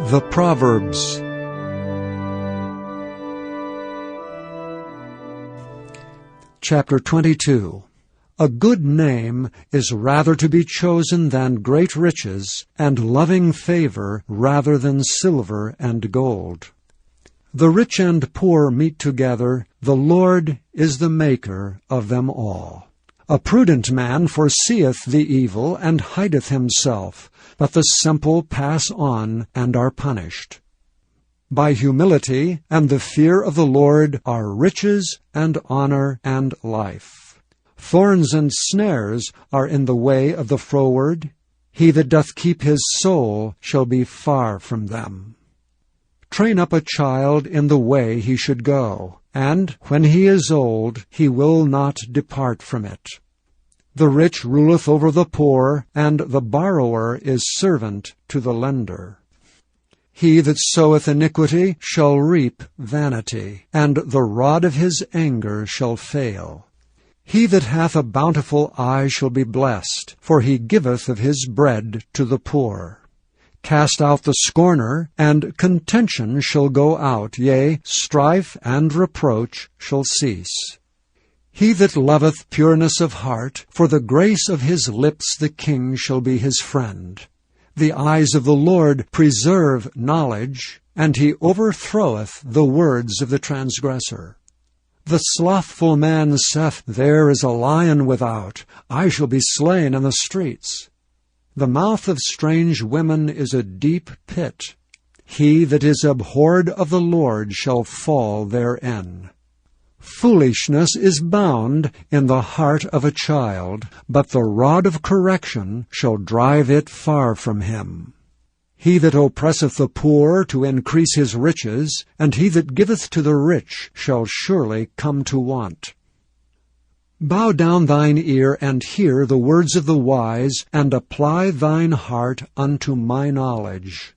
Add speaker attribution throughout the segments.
Speaker 1: The Proverbs. Chapter 22. A good name is rather to be chosen than great riches, and loving favor rather than silver and gold. The rich and poor meet together, the Lord is the maker of them all. A prudent man foreseeth the evil, and hideth himself, but the simple pass on, and are punished. By humility and the fear of the Lord are riches and honor and life. Thorns and snares are in the way of the froward. He that doth keep his soul shall be far from them. Train up a child in the way he should go, and when he is old, he will not depart from it. The rich ruleth over the poor, and the borrower is servant to the lender. He that soweth iniquity shall reap vanity, and the rod of his anger shall fail. He that hath a bountiful eye shall be blessed, for he giveth of his bread to the poor. Cast out the scorner, and contention shall go out, yea, strife and reproach shall cease. He that loveth pureness of heart, for the grace of his lips the king shall be his friend. The eyes of the Lord preserve knowledge, and he overthroweth the words of the transgressor. The slothful man saith, There is a lion without, I shall be slain in the streets. The mouth of strange women is a deep pit. He that is abhorred of the Lord shall fall therein. Foolishness is bound in the heart of a child, but the rod of correction shall drive it far from him. He that oppresseth the poor to increase his riches, and he that giveth to the rich shall surely come to want. Bow down thine ear, and hear the words of the wise, and apply thine heart unto my knowledge.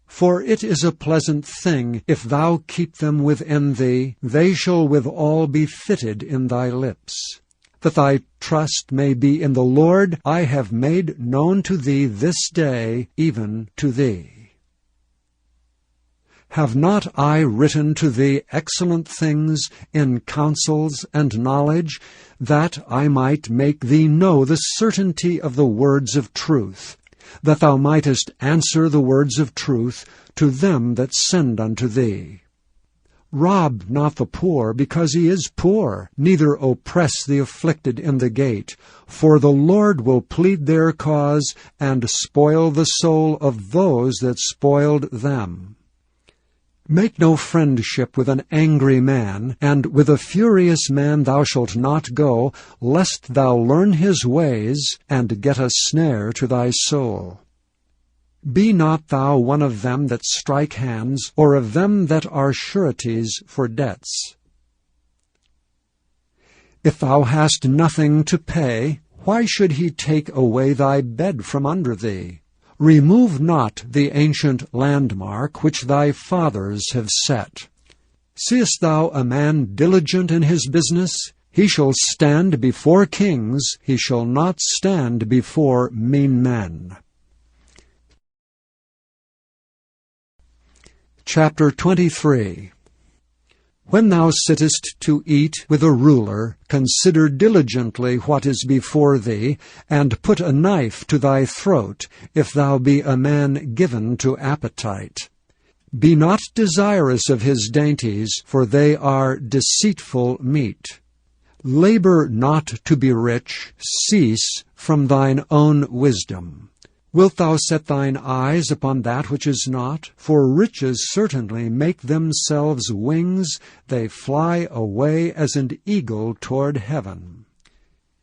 Speaker 1: For it is a pleasant thing, if thou keep them within thee, they shall withal be fitted in thy lips. That thy trust may be in the Lord, I have made known to thee this day, even to thee. Have not I written to thee excellent things in counsels and knowledge, that I might make thee know the certainty of the words of truth, that thou mightest answer the words of truth to them that send unto thee? Rob not the poor, because he is poor, neither oppress the afflicted in the gate, for the Lord will plead their cause, and spoil the soul of those that spoiled them. Make no friendship with an angry man, and with a furious man thou shalt not go, lest thou learn his ways, and get a snare to thy soul. Be not thou one of them that strike hands, or of them that are sureties for debts. If thou hast nothing to pay, why should he take away thy bed from under thee? Remove not the ancient landmark which thy fathers have set. Seest thou a man diligent in his business? He shall stand before kings, he shall not stand before mean men. Chapter 23. When thou sittest to eat with a ruler, consider diligently what is before thee, and put a knife to thy throat, if thou be a man given to appetite. Be not desirous of his dainties, for they are deceitful meat. Labor not to be rich, cease from thine own wisdom. Wilt thou set thine eyes upon that which is not? For riches certainly make themselves wings, they fly away as an eagle toward heaven.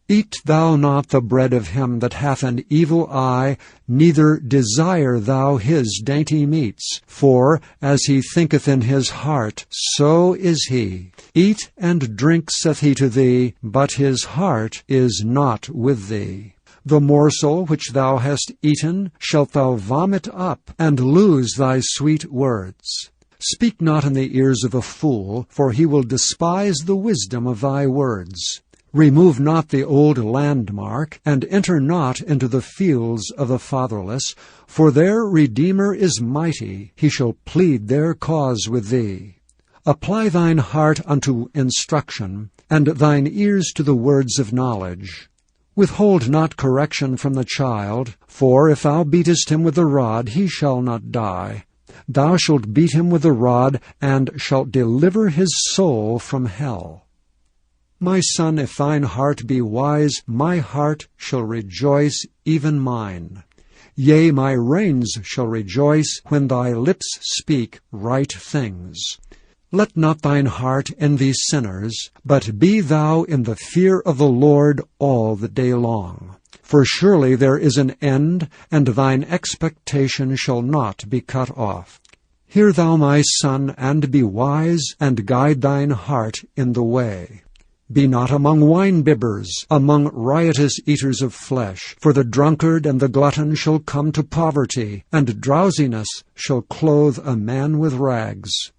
Speaker 1: Eat thou not the bread of him that hath an evil eye, neither desire thou his dainty meats. For as he thinketh in his heart, so is he. Eat and drink, saith he to thee, but his heart is not with thee. The morsel which thou hast eaten shalt thou vomit up, and lose thy sweet words. Speak not in the ears of a fool, for he will despise the wisdom of thy words. Remove not the old landmark, and enter not into the fields of the fatherless, for their Redeemer is mighty, he shall plead their cause with thee. Apply thine heart unto instruction, and thine ears to the words of knowledge. Withhold not correction from the child, for if thou beatest him with the rod, he shall not die. Thou shalt beat him with the rod, and shalt deliver his soul from hell. My son, if thine heart be wise, my heart shall rejoice, even mine. Yea, my reins shall rejoice when thy lips speak right things. Let not thine heart envy sinners, but be thou in the fear of the Lord all the day long. For surely there is an end, and thine expectation shall not be cut off. Hear thou, my son, and be wise, and guide thine heart in the way. Be not among wine-bibbers, among riotous eaters of flesh, for the drunkard and the glutton shall come to poverty, and drowsiness shall clothe a man with rags.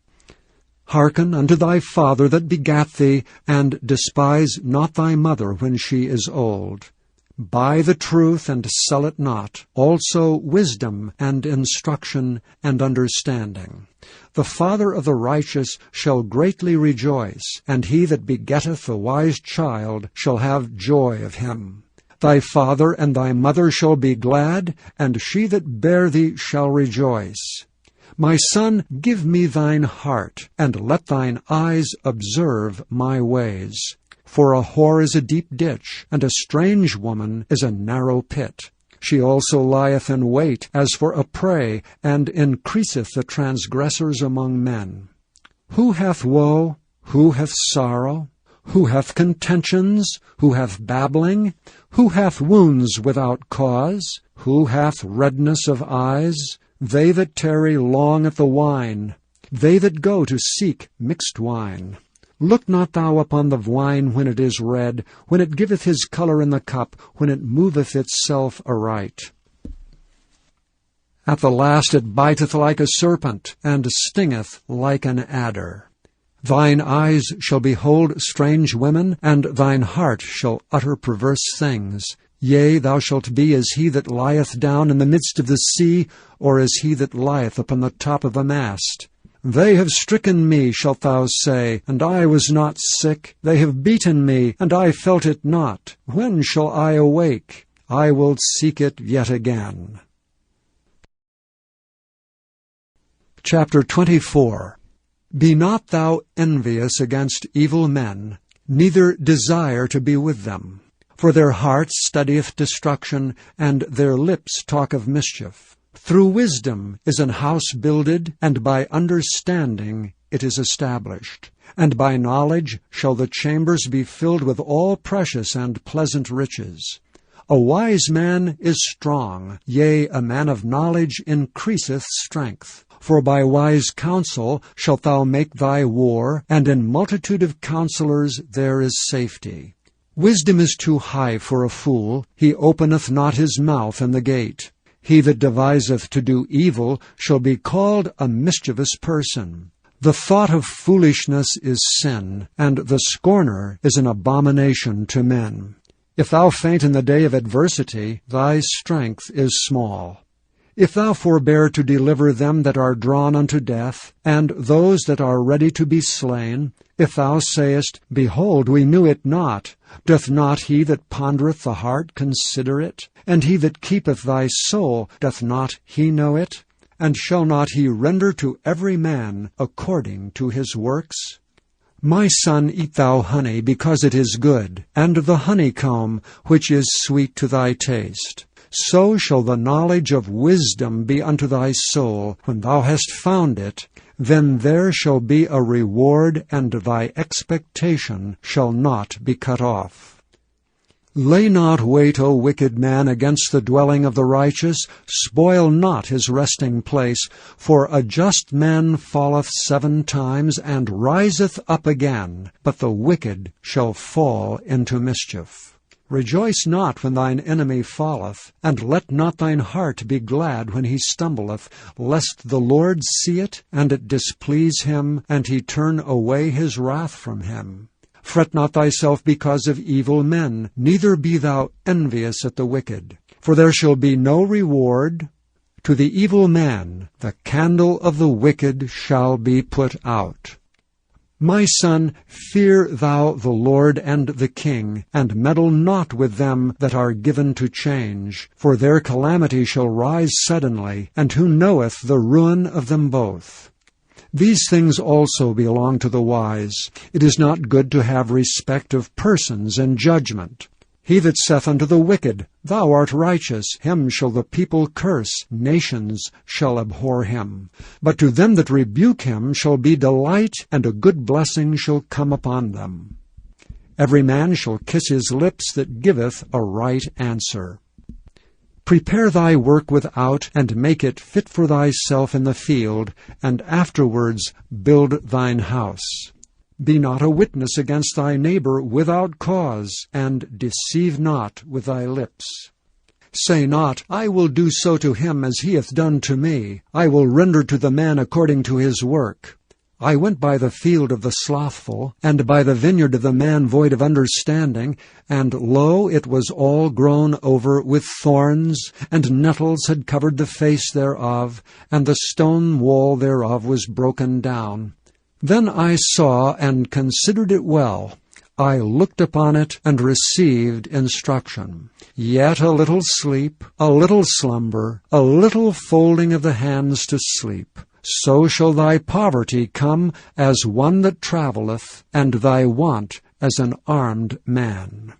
Speaker 1: Hearken unto thy father that begat thee, and despise not thy mother when she is old. Buy the truth and sell it not, also wisdom and instruction and understanding. The father of the righteous shall greatly rejoice, and he that begetteth a wise child shall have joy of him. Thy father and thy mother shall be glad, and she that bare thee shall rejoice. My son, give me thine heart, and let thine eyes observe my ways. For a whore is a deep ditch, and a strange woman is a narrow pit. She also lieth in wait as for a prey, and increaseth the transgressors among men. Who hath woe? Who hath sorrow? Who hath contentions? Who hath babbling? Who hath wounds without cause? Who hath redness of eyes? They that tarry long at the wine, they that go to seek mixed wine. Look not thou upon the wine when it is red, when it giveth his colour in the cup, when it moveth itself aright. At the last it biteth like a serpent, and stingeth like an adder. Thine eyes shall behold strange women, and thine heart shall utter perverse things. Yea, thou shalt be as he that lieth down in the midst of the sea, or as he that lieth upon the top of a mast. They have stricken me, shalt thou say, and I was not sick. They have beaten me, and I felt it not. When shall I awake? I will seek it yet again. Chapter 24. Be not thou envious against evil men, neither desire to be with them. For their heart studieth destruction, and their lips talk of mischief. Through wisdom is an house builded, and by understanding it is established. And by knowledge shall the chambers be filled with all precious and pleasant riches. A wise man is strong, yea, a man of knowledge increaseth strength. For by wise counsel shalt thou make thy war, and in multitude of counselors there is safety. Wisdom is too high for a fool, he openeth not his mouth in the gate. He that deviseth to do evil shall be called a mischievous person. The thought of foolishness is sin, and the scorner is an abomination to men. If thou faint in the day of adversity, thy strength is small. If thou forbear to deliver them that are drawn unto death, and those that are ready to be slain, if thou sayest, Behold, we knew it not, doth not he that pondereth the heart consider it? And he that keepeth thy soul, doth not he know it? And shall not he render to every man according to his works? My son, eat thou honey, because it is good, and the honeycomb, which is sweet to thy taste. So shall the knowledge of wisdom be unto thy soul. When thou hast found it, then there shall be a reward, and thy expectation shall not be cut off. Lay not wait, O wicked man, against the dwelling of the righteous. Spoil not his resting place. For a just man falleth 7 times, and riseth up again. But the wicked shall fall into mischief. Rejoice not when thine enemy falleth, and let not thine heart be glad when he stumbleth, lest the Lord see it, and it displease him, and he turn away his wrath from him. Fret not thyself because of evil men, neither be thou envious at the wicked. For there shall be no reward to the evil man. The candle of the wicked shall be put out. My son, fear thou the Lord and the king, and meddle not with them that are given to change. For their calamity shall rise suddenly, and who knoweth the ruin of them both? These things also belong to the wise. It is not good to have respect of persons and judgment. He that saith unto the wicked, Thou art righteous, him shall the people curse, nations shall abhor him. But to them that rebuke him shall be delight, and a good blessing shall come upon them. Every man shall kiss his lips that giveth a right answer. Prepare thy work without, and make it fit for thyself in the field, and afterwards build thine house. Be not a witness against thy neighbor without cause, and deceive not with thy lips. Say not, I will do so to him as he hath done to me. I will render to the man according to his work. I went by the field of the slothful, and by the vineyard of the man void of understanding, and lo, it was all grown over with thorns, and nettles had covered the face thereof, and the stone wall thereof was broken down. Then I saw and considered it well. I looked upon it and received instruction. Yet a little sleep, a little slumber, a little folding of the hands to sleep. So shall thy poverty come as one that travelleth, and thy want as an armed man.